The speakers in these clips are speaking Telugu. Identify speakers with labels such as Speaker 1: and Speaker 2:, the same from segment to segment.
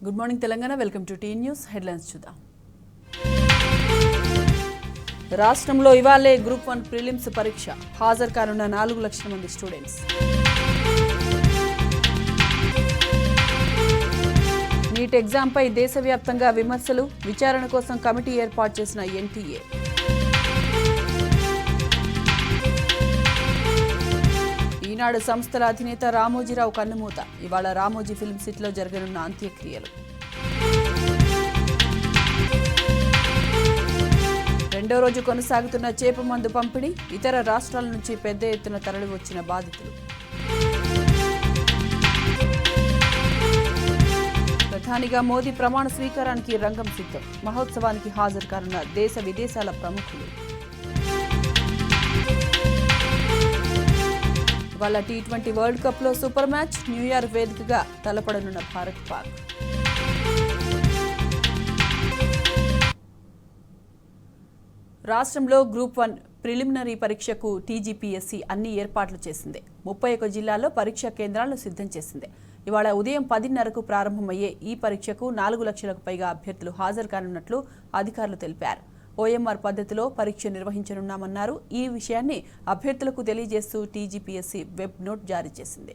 Speaker 1: Good morning Telangana. Welcome to T news headlines చూద్దాం. రాష్ట్రంలో ఇవాళే గ్రూప్ 1 ప్రిలిమ్స్ పరీక్ష. హాజరు కానున్న 4 లక్షల మంది స్టూడెంట్స్. నీట్ ఎగ్జామ్పై దేశవ్యాప్తంగా విమర్శలు. విచారణ కోసం కమిటీ ఏర్పాటు చేసిన ఎన్టీఏ. ఈనాడు సంస్థల అధినేత రామోజీరావు కన్నుమూత. ఇవాళ రామోజీ ఫిల్మ్ సిటీలో జరగనున్న అంత్యక్రియలు. రెండో రోజు కొనసాగుతున్న చేప మందు పంపిణీ. ఇతర రాష్ట్రాల నుంచి పెద్ద ఎత్తున తరలి వచ్చిన బాధితులు. ప్రధానిగా మోదీ ప్రమాణ స్వీకారానికి రంగం సిద్ధం. మహోత్సవానికి హాజరు కానున్న దేశ విదేశాల ప్రముఖులు. వాళ్ళ టీ20 వరల్డ్ కప్ లో సూపర్ మ్యాచ్. న్యూయార్క్ వేదికగా తలపడనున్న భారత్ పాక్. రాష్ట్రంలో గ్రూప్ 1 ప్రిలిమినరీ పరీక్షకు టీజీపీఎస్సీ అన్ని ఏర్పాట్లు చేసింది. 31 జిల్లాల్లో పరీక్షా కేంద్రాలను సిద్ధం చేసింది. ఇవాళ ఉదయం 10:30కు ప్రారంభమయ్యే ఈ పరీక్షకు 4 లక్షలకు పైగా అభ్యర్థులు హాజరు కానున్నట్లు అధికారులు తెలిపారు. ఓఎంఆర్ పద్ధతిలో పరీక్ష నిర్వహించనున్నామన్నారు. ఈ విషయాన్ని అభ్యర్థులకు తెలియజేస్తూ టీజీపీఎస్సీ వెబ్ నోట్ జారీ చేసింది.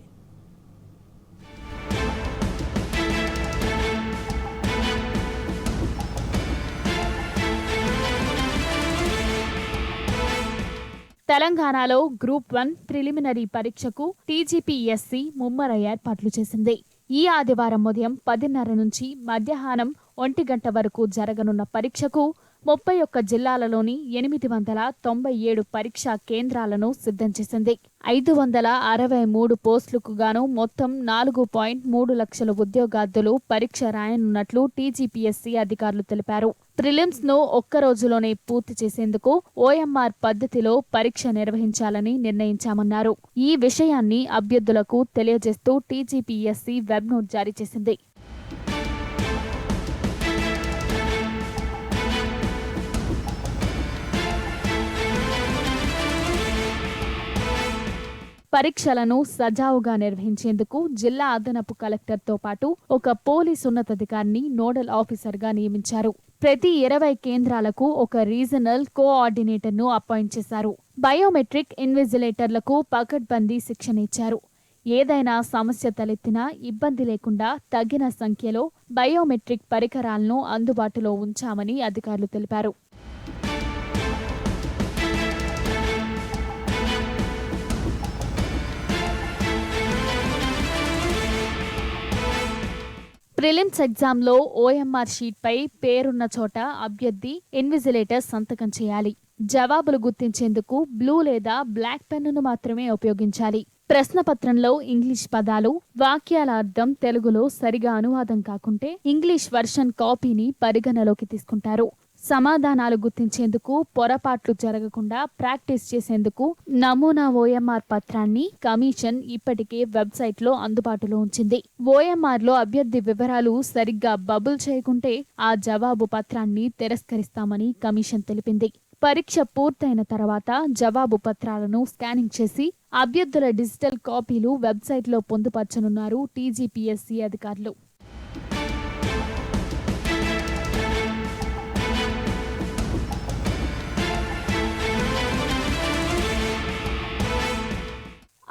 Speaker 2: తెలంగాణలో గ్రూప్ 1 ప్రిలిమినరీ పరీక్షకు టీజీపీఎస్సీ ముమ్మర ఏర్పాట్లు చేసింది. ఈ ఆదివారం ఉదయం 10:30 నుంచి మధ్యాహ్నం 1 గంట వరకు జరగనున్న పరీక్షకు 31 జిల్లాలలోని 897 పరీక్షా కేంద్రాలను సిద్ధం చేసింది. 563 పోస్టులకు గాను మొత్తం 4.3 లక్షల ఉద్యోగార్థులు పరీక్ష రాయనున్నట్లు టీజీపీఎస్సీ అధికారులు తెలిపారు. ప్రిలిమ్స్ ను ఒక్క రోజులోనే పూర్తి చేసేందుకు ఓఎంఆర్ పద్ధతిలో పరీక్ష నిర్వహించాలని నిర్ణయించామన్నారు. ఈ విషయాన్ని అభ్యర్థులకు తెలియజేస్తూ టీజీపీఎస్సీ వెబ్ నోట్ జారీ చేసింది. పరీక్షలను సజావుగా నిర్వహించేందుకు జిల్లా అదనపు కలెక్టర్తో పాటు ఒక పోలీస్ ఉన్నతాధికారిని నోడల్ ఆఫీసర్గా నియమించారు. ప్రతి 20 కేంద్రాలకు ఒక రీజనల్ కోఆర్డినేటర్ను అపాయింట్ చేశారు. బయోమెట్రిక్ ఇన్విజిలేటర్లకు పకడ్బందీ శిక్షణ ఇచ్చారు. ఏదైనా సమస్య తలెత్తినా ఇబ్బంది లేకుండా తగిన సంఖ్యలో బయోమెట్రిక్ పరికరాలను అందుబాటులో ఉంచామని అధికారులు తెలిపారు. ప్రిలిమ్స్ ఎగ్జామ్లో ఓఎంఆర్ షీట్పై పేరున్న చోట అభ్యర్థి ఇన్విజిలేటర్ సంతకం చేయాలి. జవాబులు గుర్తించేందుకు బ్లూ లేదా బ్లాక్ పెన్నును మాత్రమే ఉపయోగించాలి. ప్రశ్నపత్రంలో ఇంగ్లీష్ పదాలు, వాక్యాల అర్థం తెలుగులో సరిగా అనువాదం కాకుంటే ఇంగ్లీష్ వర్షన్ కాపీని పరిగణలోకి తీసుకుంటారు. సమాధానాలు గుర్తించేందుకు పొరపాట్లు జరగకుండా ప్రాక్టీస్ చేసేందుకు నమూనా ఓఎంఆర్ పత్రాన్ని కమిషన్ ఇప్పటికే వెబ్సైట్లో అందుబాటులో ఉంచింది. ఓఎంఆర్లో అభ్యర్థి వివరాలు సరిగ్గా బబుల్ చేయకుంటే ఆ జవాబు పత్రాన్ని తిరస్కరిస్తామని కమిషన్ తెలిపింది. పరీక్ష పూర్తయిన తర్వాత జవాబు పత్రాలను స్కానింగ్ చేసి అభ్యర్థుల డిజిటల్ కాపీలు వెబ్సైట్లో పొందుపరచనున్నారు టీజీపీఎస్సీ అధికారులు.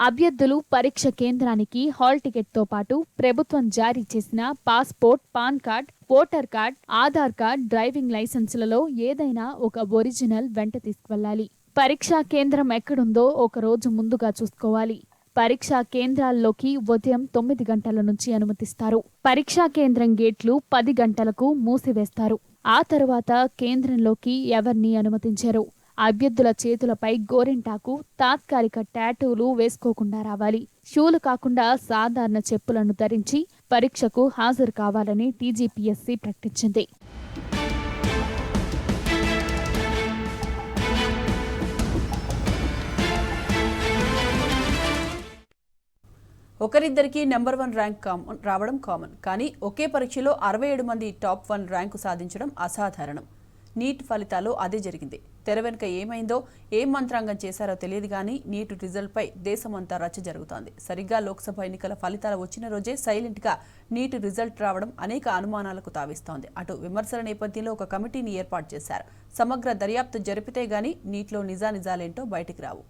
Speaker 2: అభ్యర్థులు పరీక్ష కేంద్రానికి హాల్ టికెట్తో పాటు ప్రభుత్వం జారీ చేసిన passport, PAN card, voter card, Aadhaar card, driving లైసెన్సులలో ఏదైనా ఒక ఒరిజినల్ వెంట తీసుకువెళ్లాలి. పరీక్షా కేంద్రం ఎక్కడుందో ఒక రోజు ముందుగా చూసుకోవాలి. పరీక్షా కేంద్రాల్లోకి ఉదయం 9 గంటల నుంచి అనుమతిస్తారు. పరీక్షా కేంద్రం గేట్లు 10 గంటలకు మూసివేస్తారు. ఆ తరువాత కేంద్రంలోకి ఎవరిని అనుమతించరు. అభ్యర్థుల చేతులపై గోరింటాకు, తాత్కాలిక టాటూలు వేసుకోకుండా రావాలి. షూలు కాకుండా సాధారణ చెప్పులను ధరించి పరీక్షకు హాజరు కావాలని టీజీపీఎస్సీ ప్రకటించింది.
Speaker 1: ఒకరిద్దరికి నెంబర్ 1 ర్యాంక్ రావడం కామన్. కానీ ఒకే పరీక్షలో 67 మంది టాప్ 1 ర్యాంకు సాధించడం అసాధారణం. నీట్ ఫలితాలు అదే జరిగింది. తెర వెనుక ఏమైందో, ఏం మంత్రాంగం చేశారో తెలియదు కానీ నీట్ రిజల్ట్పై దేశమంతా రచ్చ జరుగుతోంది. సరిగ్గా లోక్సభ ఎన్నికల ఫలితాలు వచ్చిన రోజే సైలెంట్గా నీట్ రిజల్ట్ రావడం అనేక అనుమానాలకు తావిస్తోంది. అటు విమర్శల నేపథ్యంలో ఒక కమిటీని ఏర్పాటు చేశారు. సమగ్ర దర్యాప్తు జరిపితే గానీ నీట్లో నిజానిజాలేంటో బయటికి రావు.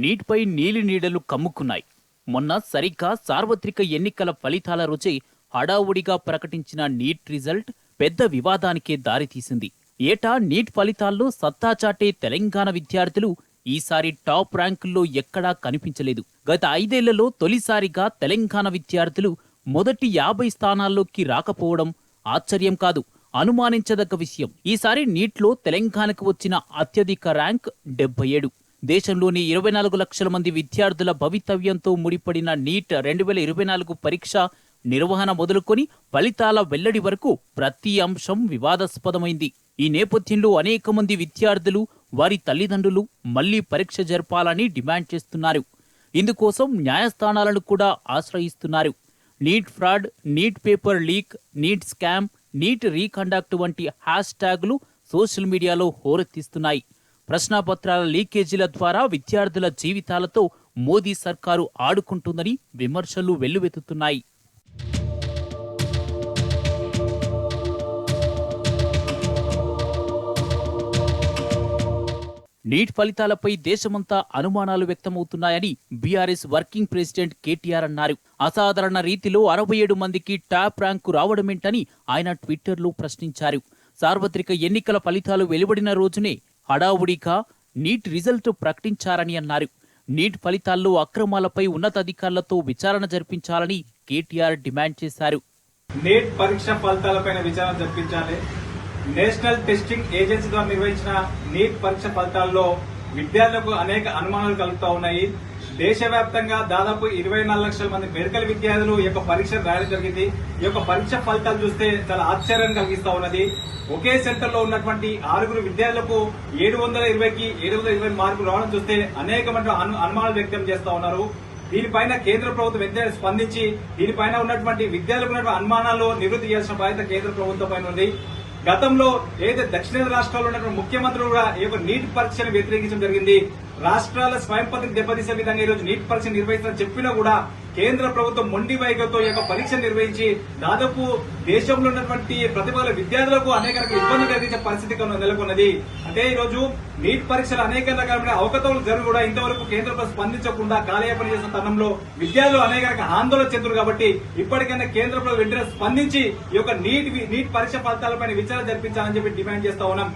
Speaker 3: నీట్పై నీలి నీడలు కమ్ముకున్నాయి. మొన్న సరిగ్గా సార్వత్రిక ఎన్నికల ఫలితాల రోజే హడావుడిగా ప్రకటించిన నీట్ రిజల్ట్ పెద్ద వివాదానికే దారితీసింది. ఏటా నీట్ ఫలితాల్లో సత్తా చాటే తెలంగాణ విద్యార్థులు ఈసారి టాప్ ర్యాంకుల్లో ఎక్కడా కనిపించలేదు. గత 5 ఏళ్లలో తొలిసారిగా తెలంగాణ విద్యార్థులు మొదటి 50 స్థానాల్లోకి రాకపోవడం ఆశ్చర్యం కాదు, అనుమానించదగ్గ విషయం. ఈసారి నీట్లో తెలంగాణకు వచ్చిన అత్యధిక ర్యాంక్ 77. దేశంలోని 24 లక్షల మంది విద్యార్థుల భవితవ్యంతో ముడిపడిన నీట్ 2024 పరీక్ష నిర్వహణ మొదలుకొని ఫలితాల వెల్లడి వరకు ప్రతి అంశం వివాదాస్పదమైంది. ఈ నేపథ్యంలో అనేక మంది విద్యార్థులు, వారి తల్లిదండ్రులు మళ్లీ పరీక్ష జరపాలని డిమాండ్ చేస్తున్నారు. ఇందుకోసం న్యాయస్థానాలను కూడా ఆశ్రయిస్తున్నారు. NEET fraud, NEET paper leak, NEET scam, NEET reconduct వంటి హ్యాష్ ట్యాగులు సోషల్ మీడియాలో హోరెత్తిస్తున్నాయి. ప్రశ్నాపత్రాల లీకేజీల ద్వారా విద్యార్థుల జీవితాలతో మోదీ సర్కారు ఆడుకుంటుందని విమర్శలు వెల్లువెత్తుతున్నాయి. నీట్ ఫలితాలపై దేశమంతా అనుమానాలు వ్యక్తమవుతున్నాయని బీఆర్ఎస్ వర్కింగ్ ప్రెసిడెంట్ కేటీఆర్ అన్నారు. అసాధారణ రీతిలో 67 మందికి టాప్ ర్యాంకు రావడమేంటని ఆయన ట్విట్టర్లో ప్రశ్నించారు. సార్వత్రిక ఎన్నికల ఫలితాలు వెలువడిన రోజునే హడావుడిగా నీట్ రిజల్ట్ ప్రకటించారని అన్నారు. నీట్ ఫలితాల్లో అక్రమాలపై ఉన్నతాధికారులతో విచారణ జరిపించాలని కేటీఆర్ డిమాండ్ చేశారు.
Speaker 4: నీట్ పరీక్ష ఫలితాలపైన విచారణ జరిపించాలి. నేషనల్ టెస్టింగ్ ఏజెన్సీ ద్వారా నిర్వహించిన నీట్ పరీక్ష ఫలితాల్లో విద్యార్థులకు అనేక అనుమానాలు కలుగుతూ ఉన్నాయి. దేశవ్యాప్తంగా దాదాపు 24 లక్షల మంది మెడికల్ విద్యార్థులు ఈ యొక్క పరీక్ష రాయడం జరిగింది. ఈ యొక్క పరీక్ష ఫలితాలు చూస్తే చాలా ఆశ్చర్యం కలిగిస్తా ఉన్నది. ఒకే సెంటర్ లో ఉన్నటువంటి 6 విద్యార్థులకు 720కి 720 మార్కులు రావడం చూస్తే అనేక మంది అనుమానాలు వ్యక్తం చేస్తా ఉన్నారు. దీనిపైన కేంద్ర ప్రభుత్వం వెంటనే స్పందించి దీనిపైన ఉన్నటువంటి విద్యార్థులకు ఉన్నటువంటి అనుమానాలు నివృత్తి చేయాల్సిన బాధ్యత కేంద్ర ప్రభుత్వం పైన ఉంది. గతంలో ఏదైతే దక్షిణ రాష్ట్రాల్లో ఉన్నటువంటి ముఖ్యమంత్రులు కూడా ఈ యొక్క నీట్ పరీక్షను వ్యతిరేకించడం జరిగింది. రాష్ట్రాల స్వయం ప్రతిని దెబ్బతీసే విధంగా ఈ రోజు నీట్ పరీక్ష నిర్వహిస్తారని చెప్పినా కూడా కేంద్ర ప్రభుత్వం మొండి వైఖరితో ఈ యొక్క పరీక్ష నిర్వహించి దాదాపు దేశంలో ఉన్నటువంటి ప్రతిభల విద్యార్థులకు అనేక రకాల ఇబ్బంది కలిగించే పరిస్థితి నెలకొన్నది. అంటే ఈ రోజు నీట్ పరీక్షలు అనేక రకాలైన అవకతవకలు జరిగి కూడా ఇంతవరకు కేంద్ర ప్రభుత్వం స్పందించకుండా కాలయాపన చేసిన తరుణంలో విద్యార్థులు అనేక రకాల ఆందోళన చెందుతారు. కాబట్టి ఇప్పటికైనా కేంద్ర ప్రభుత్వం వెంటనే స్పందించి ఈ యొక్క నీట్ పరీక్ష ఫలితాలపై విచారణ జరిపించాలని చెప్పి డిమాండ్ చేస్తా ఉన్నాం.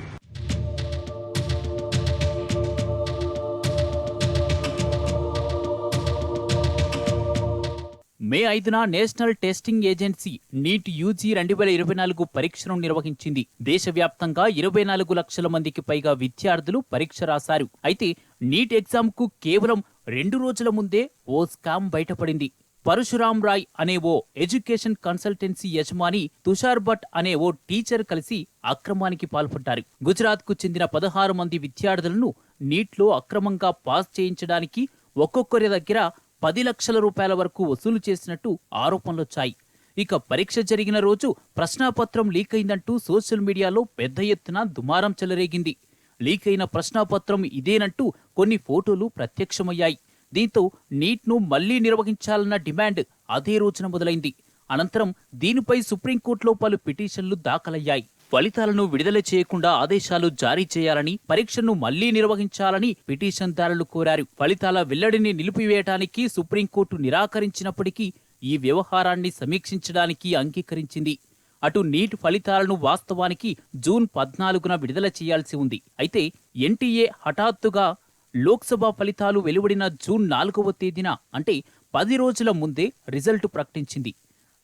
Speaker 3: మే 5న national testing agency NEET UG 2024 పరీక్షను నిర్వహించింది. దేశవ్యాప్తంగా 24 లక్షల మందికి పైగా విద్యార్థులు పరీక్ష రాశారు. అయితే నీట్ ఎగ్జామ్ కు కేవలం 2 రోజుల ముందే ఓ స్కామ్ బయటపడింది. పరశురాం రాయ్ అనే ఓ ఎడ్యుకేషన్ కన్సల్టెన్సీ యజమాని తుషార్ భట్ అనే ఓ టీచర్ కలిసి అక్రమానికి పాల్పడ్డారు. గుజరాత్ కు చెందిన 16 మంది విద్యార్థులను నీట్లో అక్రమంగా పాస్ చేయించడానికి ఒక్కొక్కరి దగ్గర 10 లక్షల రూపాయల వరకు వసూలు చేసినట్టు ఆరోపణలొచ్చాయి. ఇక పరీక్ష జరిగిన రోజు ప్రశ్నాపత్రం లీక్ అయిందంటూ సోషల్ మీడియాలో పెద్ద ఎత్తున దుమారం చెలరేగింది. లీక్ అయిన ప్రశ్నాపత్రం ఇదేనంటూ కొన్ని ఫోటోలు ప్రత్యక్షమయ్యాయి. దీంతో నీట్ను మళ్లీ నిర్వహించాలన్న డిమాండ్ అదే రోజున మొదలైంది. అనంతరం దీనిపై సుప్రీంకోర్టులో పలు పిటిషన్లు దాఖలయ్యాయి. ఫలితాలను విడుదల చేయకుండా ఆదేశాలు జారీ చేయాలని, పరీక్షను మళ్లీ నిర్వహించాలని పిటిషన్దారులు కోరారు. ఫలితాల వెల్లడిని నిలిపివేయడానికి సుప్రీంకోర్టు నిరాకరించినప్పటికీ ఈ వ్యవహారాన్ని సమీక్షించడానికి అంగీకరించింది. అటు నీట్ ఫలితాలను వాస్తవానికి జూన్ 14న విడుదల చేయాల్సి ఉంది. అయితే ఎన్టీఏ హఠాత్తుగా లోక్సభ ఫలితాలు వెలువడిన జూన్ 4వ తేదీన అంటే 10 రోజుల ముందే రిజల్ట్ ప్రకటించింది.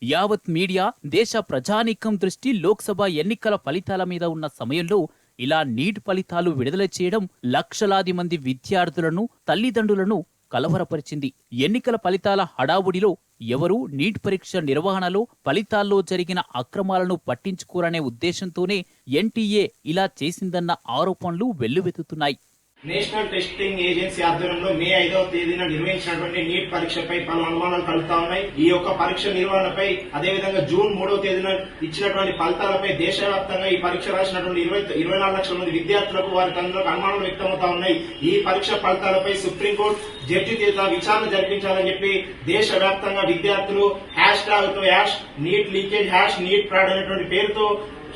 Speaker 3: యావత్ మీడియా, దేశ ప్రజానీకం దృష్టి లోక్సభ ఎన్నికల ఫలితాల మీద ఉన్న సమయంలో ఇలా నీట్ ఫలితాలు విడుదల చేయడం లక్షలాది మంది విద్యార్థులను, తల్లిదండ్రులను కలవరపరిచింది. ఎన్నికల ఫలితాల హడావుడిలో ఎవరూ నీట్ పరీక్ష నిర్వహణలో, ఫలితాల్లో జరిగిన అక్రమాలను పట్టించుకోరనే ఉద్దేశంతోనే ఎన్టీఏ ఇలా చేసిందన్న ఆరోపణలు వెల్లువెత్తుతున్నాయి.
Speaker 5: నేషనల్ టెస్టింగ్ ఏజెన్సీ ఆధ్వర్యంలో మే 5వ తేదీన నిర్వహించినటువంటి నీట్ పరీక్షపై పలు అనుమానాలు కలుగుతా ఉన్నాయి. ఈ యొక్క పరీక్ష నిర్వహణపై అదేవిధంగా జూన్ 3వ తేదీన ఇచ్చినటువంటి ఫలితాలపై దేశవ్యాప్తంగా ఈ పరీక్ష రాసినటువంటి 24 లక్షల మంది విద్యార్థులకు వారికి అందరికి అనుమానాలు వ్యక్తమవుతా ఉన్నాయి. ఈ పరీక్ష ఫలితాలపై సుప్రీంకోర్టు జడ్జి చేత విచారణ జరిపించాలని చెప్పి దేశవ్యాప్తంగా విద్యార్థులు hash NEET leakage NEET fraud అనేటువంటి పేరుతో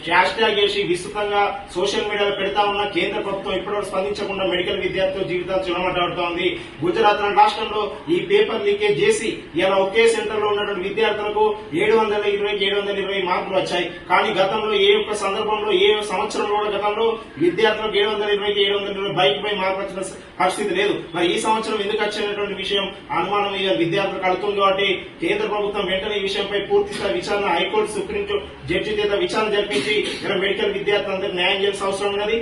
Speaker 5: హ్యాష్ ట్యాగ్ చేసి విస్తృతంగా సోషల్ మీడియాలో పెడతా ఉన్న కేంద్ర ప్రభుత్వం ఇప్పటివరకు స్పందించకుండా మెడికల్ విద్యార్థుల జీవితాలు చిలమటాడుతూ ఉంది. గుజరాత్ రాష్ట్రంలో ఈ పేపర్ లీకేజ్ చేసి ఇలా ఒకే సెంటర్ లో ఉన్నటువంటి విద్యార్థులకు 720 మార్కులు వచ్చాయి. కానీ గతంలో ఏ ఒక్క సందర్భంలో ఏ సంవత్సరంలో కూడా గతంలో విద్యార్థులకు 720 బైక్ పై మార్కులు వచ్చిన పరిస్థితి లేదు. మరి ఈ సంవత్సరం ఎందుకు వచ్చినటువంటి విషయం అనుమానం విద్యార్థులకు కలుగుతుంది. కాబట్టి కేంద్ర ప్రభుత్వం వెంటనే ఈ విషయంపై పూర్తి స్థాయి విచారణ హైకోర్టు సుప్రీంకోర్టు జడ్జి చేత విచారణ జరిపించి మెడికల్ విద్యార్థులందరూ న్యాయం చేయాల్సిన అవసరం ఉన్నది.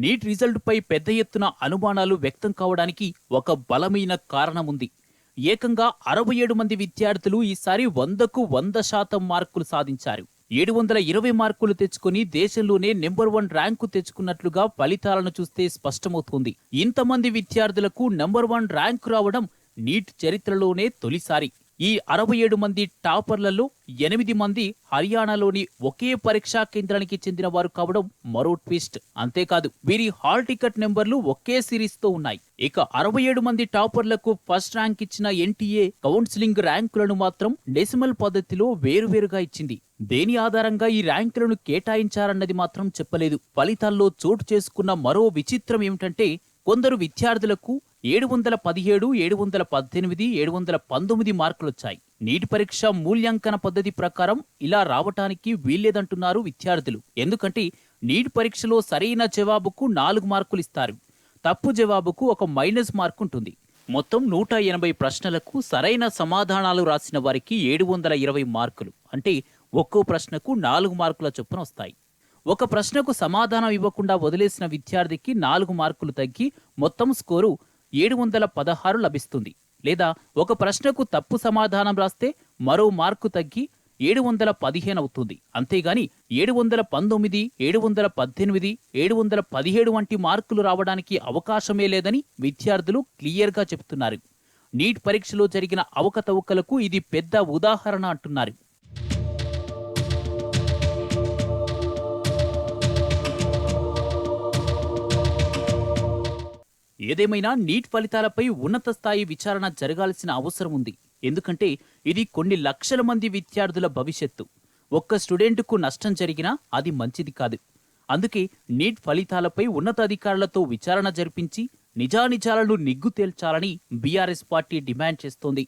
Speaker 3: నీట్ రిజల్ట్ పై పెద్ద ఎత్తున అనుమానాలు వ్యక్తం కావడానికి ఒక బలమైన కారణం ఉంది. ఏకంగా 67 మంది విద్యార్థులు ఈసారి 100కు 100% మార్కులు సాధించారు. 720 మార్కులు తెచ్చుకుని దేశంలోనే నెంబర్ 1 ర్యాంకు తెచ్చుకున్నట్లుగా ఫలితాలను చూస్తే స్పష్టమవుతుంది. ఇంతమంది విద్యార్థులకు నెంబర్ 1 ర్యాంకు రావడం నీట్ చరిత్రలోనే తొలిసారి. ఈ 67 మంది టాపర్లలో 8 మంది హర్యానాలోని ఒకే పరీక్షా కేంద్రానికి చెందిన వారు కావడం మరో ట్విస్ట్. అంతేకాదు వీరి హాల్ టికెట్ నెంబర్లు ఒకే సిరీస్ తో ఉన్నాయి. ఇక 67 మంది టాపర్లకు ఫస్ట్ ర్యాంక్ ఇచ్చిన ఎన్టీఏ కౌన్సిలింగ్ ర్యాంకులను మాత్రం డెసిమల్ పద్ధతిలో వేరువేరుగా ఇచ్చింది. దేని ఆధారంగా ఈ ర్యాంకులను కేటాయించారన్నది మాత్రం చెప్పలేదు. ఫలితాల్లో చోటు చేసుకున్న మరో విచిత్రం ఏమిటంటే కొందరు విద్యార్థులకు 717, 718, 719 మార్కులొచ్చాయి. నీటి పరీక్ష మూల్యాంకన పద్ధతి ప్రకారం ఇలా రావటానికి వీల్లేదంటున్నారు విద్యార్థులు. ఎందుకంటే నీటి పరీక్షలో సరైన జవాబుకు 4 మార్కులు ఇస్తారు. తప్పు జవాబుకు ఒక మైనస్ మార్కు ఉంటుంది. మొత్తం 180 ప్రశ్నలకు సరైన సమాధానాలు రాసిన వారికి 720 మార్కులు. అంటే ఒక్కో ప్రశ్నకు 4 మార్కుల చొప్పున వస్తాయి. ఒక ప్రశ్నకు సమాధానం ఇవ్వకుండా వదిలేసిన విద్యార్థికి 4 మార్కులు తగ్గి మొత్తం స్కోరు 716 లభిస్తుంది. లేదా ఒక ప్రశ్నకు తప్పు సమాధానం రాస్తే మరో మార్కు తగ్గి 715 అవుతుంది. అంతేగాని 719, 718, 717 వంటి మార్కులు రావడానికి అవకాశమే లేదని విద్యార్థులు క్లియర్గా చెబుతున్నారు. నీట్ పరీక్షలో జరిగిన అవకతవకలకు ఇది పెద్ద ఉదాహరణ అంటున్నారు. ఏదేమైనా నీట్ ఫలితాలపై ఉన్నత స్థాయి విచారణ జరగాల్సిన అవసరం ఉంది. ఎందుకంటే ఇది కొన్ని లక్షల మంది విద్యార్థుల భవిష్యత్తు. ఒక్క స్టూడెంట్కు నష్టం జరిగినా అది మంచిది కాదు. అందుకే నీట్ ఫలితాలపై ఉన్నతాధికారులతో విచారణ జరిపించి నిజానిజాలను నిగ్గు తేల్చాలని బీఆర్ఎస్ పార్టీ డిమాండ్ చేస్తోంది.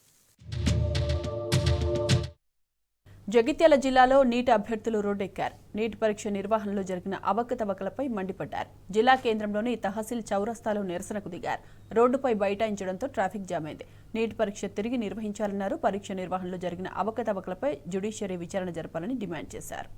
Speaker 1: జగిత్యాల జిల్లాలో నీట్ అభ్యర్థులు రోడ్డెక్కారు. నీట్ పరీక్ష నిర్వహణలో జరిగిన అవకతవకలపై మండిపడ్డారు. జిల్లా కేంద్రంలోని తహసీల్ చౌరస్తాలో నిరసనకు దిగారు. రోడ్డుపై బైఠాయించడంతో ట్రాఫిక్ జామ్ అయింది. నీట్ పరీక్ష తిరిగి నిర్వహించాలన్నారు. పరీక్ష నిర్వహణలో జరిగిన అవకతవకలపై జ్యుడిషియరీ విచారణ జరపాలని డిమాండ్ చేశారు.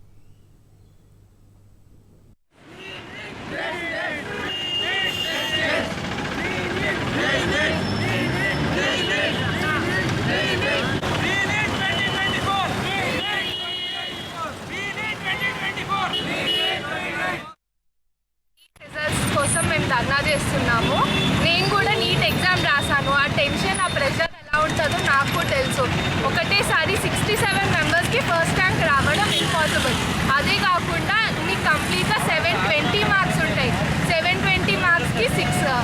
Speaker 6: ధర్నా చేస్తున్నాము. నేను కూడా నీట్ ఎగ్జామ్ రాశాను. ఆ టెన్షన్ ఆ ప్రెషర్ ఎలా ఉంటుందో నాకు తెలుసు. ఒకటేసారి 67 మెంబర్స్కి ఫస్ట్ ర్యాంక్ రావడం ఇంపాసిబుల్. అదే కాకుండా నీకు కంప్లీట్గా 720 మార్క్స్ ఉంటాయి. 720 మార్క్స్కి 6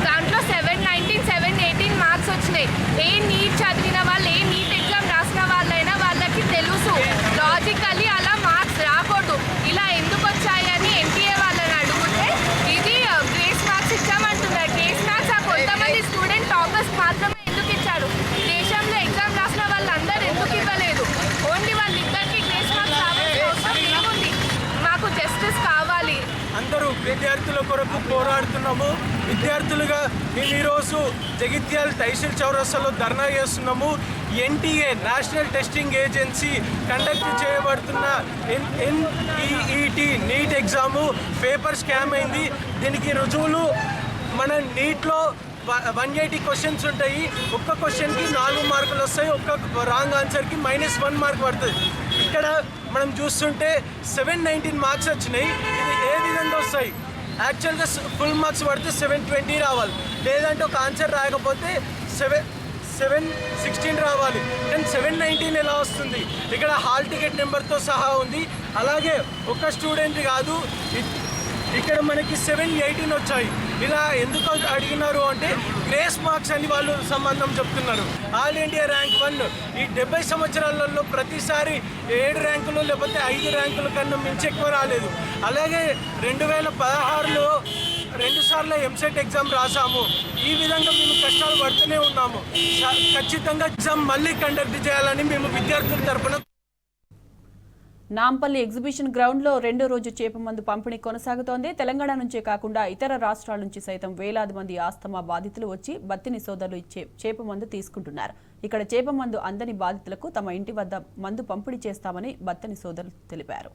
Speaker 6: దాంట్లో 719, 718 మార్క్స్ వచ్చినాయి. ఏ నీట్ చదివిన వాళ్ళు ఏ నీట్ ఎగ్జామ్ రాసిన వాళ్ళైనా వాళ్ళకి తెలుసు లాజికలీ అలా మార్క్స్ రాకూడదు. ఇలా ఎందుకు వచ్చాయని ఎన్టీఏ వాళ్ళని అడిగితే ఇది గ్రేస్ మార్క్స్ ఇచ్చామంటున్నారు. గ్రేస్ మార్క్స్ ఆ కొంతమంది స్టూడెంట్ టాపర్స్ మాత్రమే ఎందుకు ఇచ్చారు? దేశంలో ఎగ్జామ్ రాసిన వాళ్ళందరూ ఎందుకు ఇవ్వలేదు? ఓన్లీ వాళ్ళిద్దరికి గ్రేస్ మార్క్స్ రావాల్సిన అవసరం ఏముంది? మాకు జస్టిస్ కావాలి.
Speaker 7: అందరూ విద్యార్థుల కొరకు పోరాడుతున్నాము. విద్యార్థులుగా మేము ఈరోజు జగిత్యాల తహసీల్ చౌరస్తాలో ధర్నా చేస్తున్నాము. NTA national testing agency conduct చేయబడుతున్న NEET NEET exam paper scam అయింది. దీనికి రుజువులు మన నీట్లో 180 క్వశ్చన్స్ ఉంటాయి. ఒక్క క్వశ్చన్కి 4 మార్కులు వస్తాయి. ఒక్క రాంగ్ ఆన్సర్కి -1 మార్క్ పడుతుంది. ఇక్కడ మనం చూస్తుంటే 719 మార్క్స్ వచ్చినాయి. ఇది ఏ విధంగా వస్తాయి? యాక్చువల్గా ఫుల్ మార్క్స్ పడితే 720 రావాలి, లేదంటే ఒక ఆన్సర్ రాయకపోతే 716 రావాలి. కానీ 719 ఎలా వస్తుంది? ఇక్కడ హాల్ టికెట్ నెంబర్తో సహా ఉంది. అలాగే ఒక స్టూడెంట్ కాదు, ఇక్కడ మనకి 718 వచ్చాయి. ఇలా ఎందుకు అడిగినారు అంటే గ్రేస్ మార్క్స్ అని వాళ్ళు సంబంధం చెప్తున్నారు. ఆల్ ఇండియా ర్యాంక్ 1 ఈ 70 సంవత్సరాలలో ప్రతిసారి 7 ర్యాంకులు లేకపోతే 5 ర్యాంకుల కన్నా మించి ఎక్కువ రాలేదు. అలాగే 2016లో 2 సార్లు ఎంసెట్ ఎగ్జామ్ రాసాము. ఈ విధంగా మేము కష్టాలు పడుతూనే ఉన్నాము. ఖచ్చితంగా ఎగ్జామ్ మళ్ళీ కండక్ట్ చేయాలని మేము విద్యార్థుల తరఫున.
Speaker 1: నాంపల్లి ఎగ్జిబిషన్ గ్రౌండ్లో 2వ రోజు చేపమందు పంపిణీ కొనసాగుతోంది. తెలంగాణ నుంచే కాకుండా ఇతర రాష్ట్రాల నుంచి సైతం వేలాది మంది ఆస్తమా బాధితులు వచ్చి బత్తిని సోదరులు ఇచ్చే చేపమందు తీసుకుంటున్నారు. ఇక్కడ చేపమందు అందని బాధితులకు తమ ఇంటి వద్ద మందు పంపిణీ చేస్తామని బత్తిని సోదరులు తెలిపారు.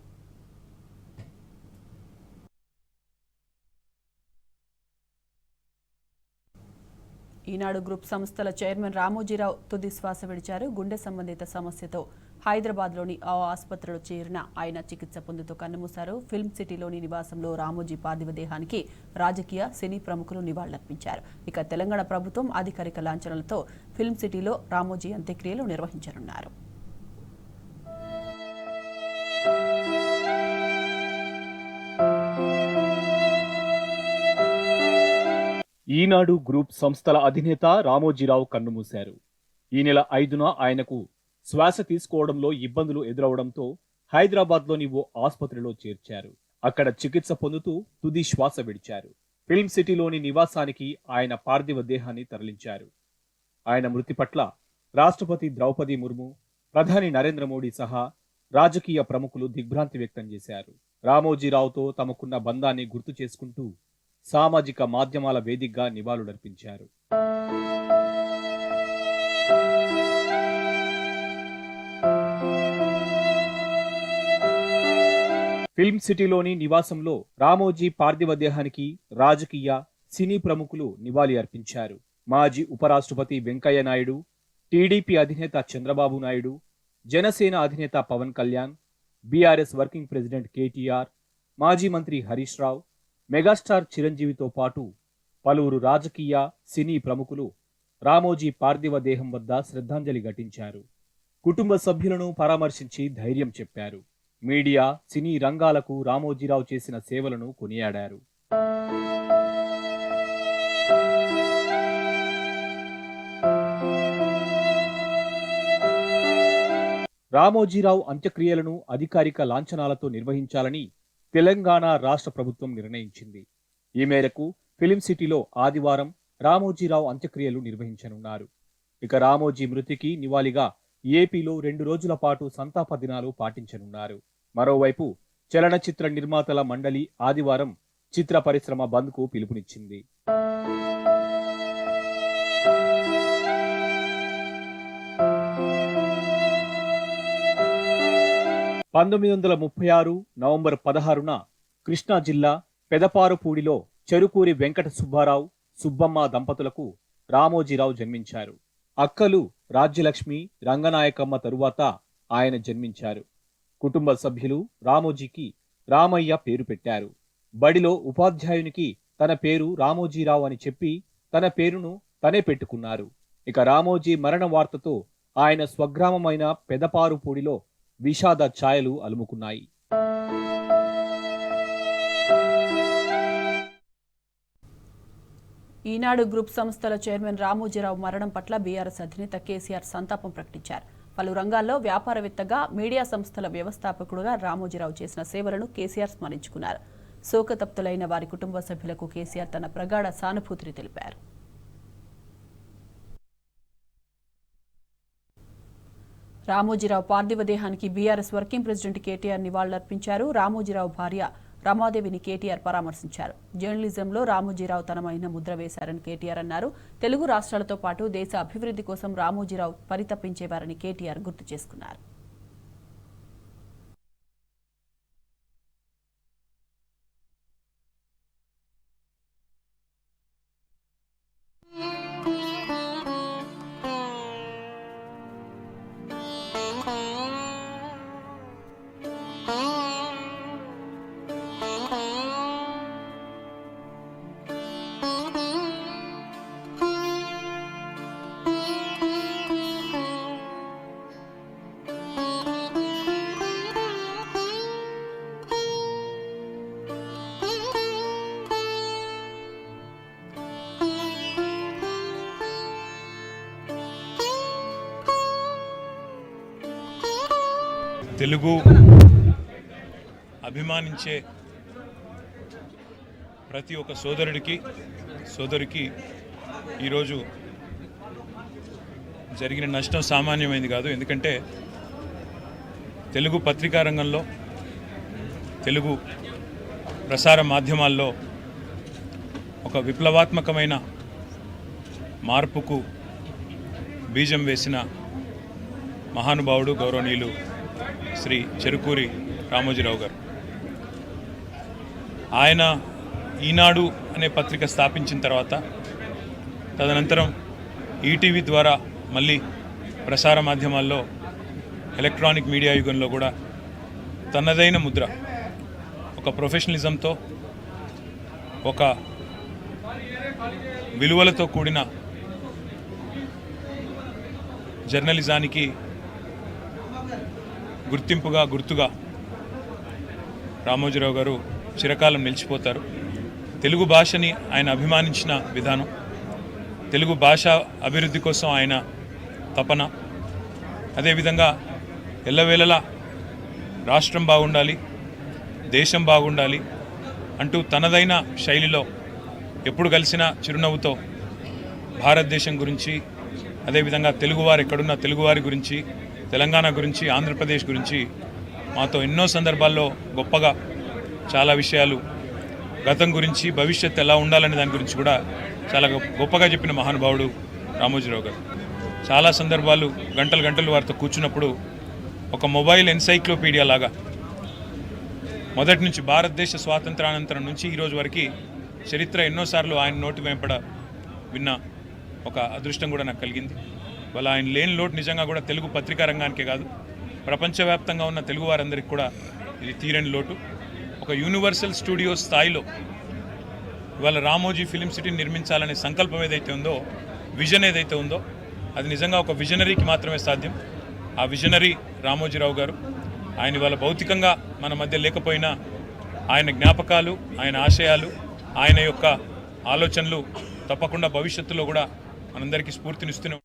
Speaker 1: ఈనాడు గ్రూప్ సంస్థల చైర్మన్ రామోజీరావు తుది శ్వాస విడిచారు. గుండె సంబంధిత సమస్యతో హైదరాబాద్లోని ఆ ఆసుపత్రిలో చేరిన ఆయన చికిత్స పొందుతూ కన్నుమూశారు. ఫిల్మ్ సిటీలోని నివాసంలో రామోజీ పార్థివ దేహానికి రాజకీయ సినీ ప్రముఖులు నివాళులర్పించారు. ఇక తెలంగాణ ప్రభుత్వం అధికారిక లాంఛనాలతో ఫిల్మ్ సిటీలో రామోజీ అంత్యక్రియలు నిర్వహించనున్నారు.
Speaker 8: ఈనాడు గ్రూప్ సంస్థల అధినేత రామోజీరావు కన్నుమూశారు. ఈ నెల 5న ఆయనకు శ్వాస తీసుకోవడంలో ఇబ్బందులు ఎదురవడంతో హైదరాబాద్లోని ఓ ఆసుపత్రిలో చేర్చారు. అక్కడ చికిత్స పొందుతూ తుది శ్వాస విడిచారు. ఫిల్మ్ సిటీలోని నివాసానికి ఆయన పార్థివ దేహాన్ని తరలించారు. ఆయన మృతి పట్ల రాష్ట్రపతి ద్రౌపది ముర్ము, ప్రధాని నరేంద్ర మోడీ సహా రాజకీయ ప్రముఖులు దిగ్భ్రాంతి వ్యక్తం చేశారు. రామోజీరావుతో తమకున్న బంధాన్ని గుర్తు చేసుకుంటూ సామాజిక మాధ్యమాల వేదికగా నివాళులర్పించారు. ఫిల్మ్ సిటీలోని నివాసంలో రామోజీ పార్థివ దేహానికి రాజకీయ సినీ ప్రముఖులు నివాళి అర్పించారు. మాజీ ఉపరాష్ట్రపతి వెంకయ్య నాయుడు, టీడీపీ అధినేత చంద్రబాబు నాయుడు, జనసేన అధినేత Pawan Kalyan, BRS working president KTR, మాజీ మంత్రి హరీష్ రావు, మెగాస్టార్ చిరంజీవితో పాటు పలువురు రాజకీయ సినీ ప్రముఖులు రామోజీ పార్థివ దేహం వద్ద శ్రద్ధాంజలి ఘటించారు. కుటుంబ సభ్యులను పరామర్శించి ధైర్యం చెప్పారు. మీడియా, సినీ రంగాలకు రామోజీరావు చేసిన సేవలను కొనియాడారు. రామోజీరావు అంత్యక్రియలను అధికారిక లాంఛనాలతో నిర్వహించాలని తెలంగాణ రాష్ట్ర ప్రభుత్వం నిర్ణయించింది. ఈ మేరకు ఫిలిం సిటీలో ఆదివారం రామోజీరావు అంత్యక్రియలు నిర్వహించనున్నారు. ఇక రామోజీ మృతికి నివాళిగా ఏపీలో 2 రోజుల పాటు సంతాప దినాలు పాటించనున్నారు. మరోవైపు చలనచిత్ర నిర్మాతల మండలి ఆదివారం చిత్ర పరిశ్రమ బంద్కు పిలుపునిచ్చింది. నవంబర్ 16న కృష్ణా జిల్లా పెదపారుపూడిలో చెరుకూరి వెంకట సుబ్బారావు, సుబ్బమ్మ దంపతులకు రామోజీరావు జన్మించారు. అక్కలు రాజ్యలక్ష్మి, రంగనాయకమ్మ తరువాత ఆయన జన్మించారు. కుటుంబ సభ్యులు రామోజీకి రామయ్య పేరు పెట్టారు. బడిలో ఉపాధ్యాయునికి తన పేరు రామోజీరావు అని చెప్పి తన పేరును తనే పెట్టుకున్నారు. ఇక రామోజీ మరణ వార్తతో ఆయన స్వగ్రామమైన పెదపారుపూడిలో విషాద ఛాయలు అలుముకున్నాయి.
Speaker 1: ఈనాడు గ్రూప్ సంస్థల చైర్మన్ రామోజీరావు మరణం పట్ల బీఆర్ఎస్ అధినేత కేసీఆర్ సంతాపం ప్రకటించారు. పలు రంగాల్లో వ్యాపారవేత్తగా, మీడియా సంస్థల వ్యవస్థాపకుడుగా రామోజీరావు చేసిన సేవలను కేసీఆర్ స్మరించుకున్నారు. శోకతప్తులైన వారి కుటుంబ సభ్యులకు కేసీఆర్ తన ప్రగాఢ సానుభూతిని తెలిపారు. రామోజీరావు పార్థివ దేహానికి బీఆర్ఎస్ వర్కింగ్ ప్రెసిడెంట్ కేటీఆర్ నివాళులర్పించారు. రామోజీరావు భార్య రమాదేవిని కేటీఆర్ పరామర్శించారు. జర్నలిజంలో రామోజీరావు తనమైన ముద్ర వేశారని కేటీఆర్ అన్నారు. తెలుగు రాష్ట్రాలతో పాటు దేశ అభివృద్ధి కోసం రామోజీరావు పరితపించేవారని కేటీఆర్ గుర్తు చేసుకున్నారు.
Speaker 9: తెలుగు అభిమానించే ప్రతి ఒక్క సోదరికి ఈరోజు జరిగిన నష్టం సామాన్యమైంది కాదు. ఎందుకంటే తెలుగు పత్రికా రంగంలో, తెలుగు ప్రసార మాధ్యమాల్లో ఒక విప్లవాత్మకమైన మార్పుకు బీజం వేసిన మహానుభావుడు గౌరవనీయులు శ్రీ చెరుకూరి రామోజీరావు గారు. ఆయన ఈనాడు అనే పత్రిక స్థాపించిన తర్వాత తదనంతరం ఈటీవీ ద్వారా మళ్ళీ ప్రసార మాధ్యమాల్లో ఎలక్ట్రానిక్ మీడియా యుగంలో కూడా తనదైన ముద్ర, ఒక ప్రొఫెషనలిజంతో, ఒక విలువలతో కూడిన జర్నలిజానికి గుర్తుగా రామోజీరావు గారు చిరకాలం నిలిచిపోతారు. తెలుగు భాషని ఆయన అభిమానించిన విధానం, తెలుగు భాష అభివృద్ధి కోసం ఆయన తపన, అదేవిధంగా ఎల్లవేళలా రాష్ట్రం బాగుండాలి, దేశం బాగుండాలి అంటూ తనదైన శైలిలో ఎప్పుడు కలిసినా చిరునవ్వుతో భారతదేశం గురించి, అదేవిధంగా తెలుగువారు ఎక్కడున్న తెలుగువారి గురించి, తెలంగాణ గురించి, ఆంధ్రప్రదేశ్ గురించి మాతో ఎన్నో సందర్భాల్లో గొప్పగా చాలా విషయాలు, గతం గురించి, భవిష్యత్తు ఎలా ఉండాలనే దాని గురించి కూడా చాలా గొప్పగా చెప్పిన మహానుభావుడు రామోజీరావు గారు. చాలా సందర్భాలు గంటలు వారితో కూర్చున్నప్పుడు ఒక మొబైల్ ఎన్సైక్లోపీడియా లాగా మొదటి నుంచి భారతదేశ స్వాతంత్రానంతరం నుంచి ఈరోజు వరకు చరిత్ర ఎన్నోసార్లు ఆయన నోటి వెంపడ విన్న ఒక అదృష్టం కూడా నాకు కలిగింది. వాళ్ళ ఆయన లేని లోటు నిజంగా కూడా తెలుగు పత్రికా రంగానికే కాదు, ప్రపంచవ్యాప్తంగా ఉన్న తెలుగు వారందరికీ కూడా ఇది తీరని లోటు. ఒక యూనివర్సల్ స్టూడియో స్థాయిలో ఇవాళ రామోజీ ఫిలిం సిటీని నిర్మించాలనే సంకల్పం ఏదైతే ఉందో, విజన్ ఏదైతే ఉందో, అది నిజంగా ఒక విజనరీకి మాత్రమే సాధ్యం. ఆ విజనరీ రామోజీరావు గారు. ఆయన ఇవాళ భౌతికంగా మన మధ్య లేకపోయినా ఆయన జ్ఞాపకాలు, ఆయన ఆశయాలు, ఆయన యొక్క ఆలోచనలు తప్పకుండా భవిష్యత్తులో కూడా మనందరికీ స్ఫూర్తినిస్తూనే